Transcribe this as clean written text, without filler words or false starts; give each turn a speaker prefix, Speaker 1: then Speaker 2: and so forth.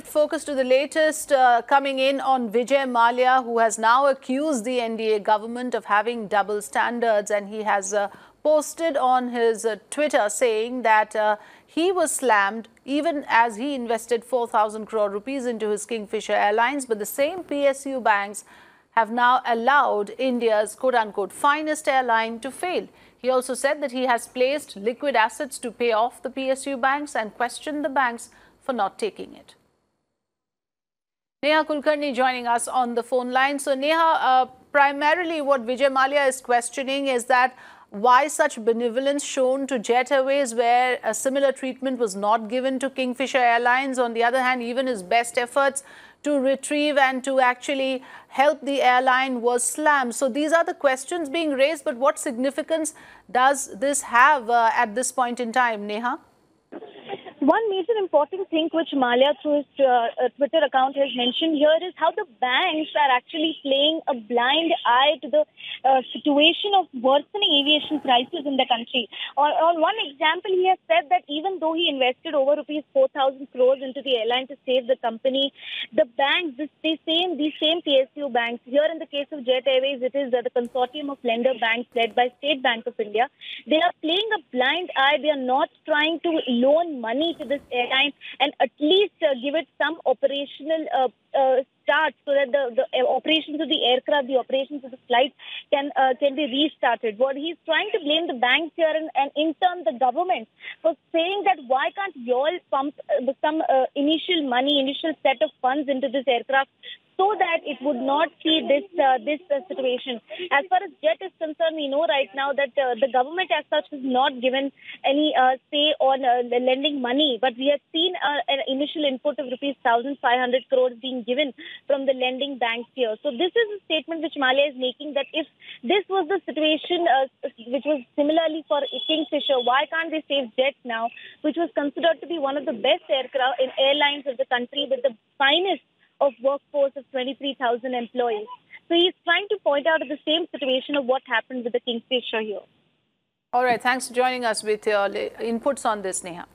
Speaker 1: Focus to the latest coming in on Vijay Mallya, who has now accused the NDA government of having double standards, and he has posted on his Twitter saying that he was slammed even as he invested 4,000 crore rupees into his Kingfisher Airlines, but the same PSU banks have now allowed India's quote-unquote finest airline to fail. He also said that he has placed liquid assets to pay off the PSU banks and questioned the banks for not taking it. Neha Kulkarni joining us on the phone line. So Neha, primarily what Vijay Mallya is questioning is that why such benevolence shown to Jet Airways, where a similar treatment was not given to Kingfisher Airlines. On the other hand, even his best efforts to retrieve and to actually help the airline was slammed. So these are the questions being raised, but what significance does this have at this point in time, Neha?
Speaker 2: One major important thing which Mallya through his Twitter account has mentioned here is how the banks are actually playing a blind eye to the situation of worsening aviation crisis in the country. On one example, he has said that even though he invested over rupees 4,000 crores into the airline to save the company, the banks, these same PSU banks, here in the case of Jet Airways, it is the consortium of lender banks led by State Bank of India. They are playing a blind eye. They are not trying to loan money to this airline and at least give it some operational start so that the operations of the aircraft, the operations of the flight can be restarted. What he's trying to blame the banks here and in turn the government for saying that why can't you all pump some initial set of funds into this aircraft so that it would not see this situation. As far as Jet is concerned, we know right now that the government as such has not given any say on lending money, but we have seen an initial input of rupees 1,500 crores being given from the lending banks here. So this is a statement which Mallya is making, that if this was the situation which was similarly for Kingfisher, why can't they save Jet now, which was considered to be one of the best airlines of the country with the finest of workforce of 23,000 employees. So he's trying to point out the same situation of what happened with the Kingfisher here.
Speaker 1: All right. Thanks for joining us with your inputs on this, Neha.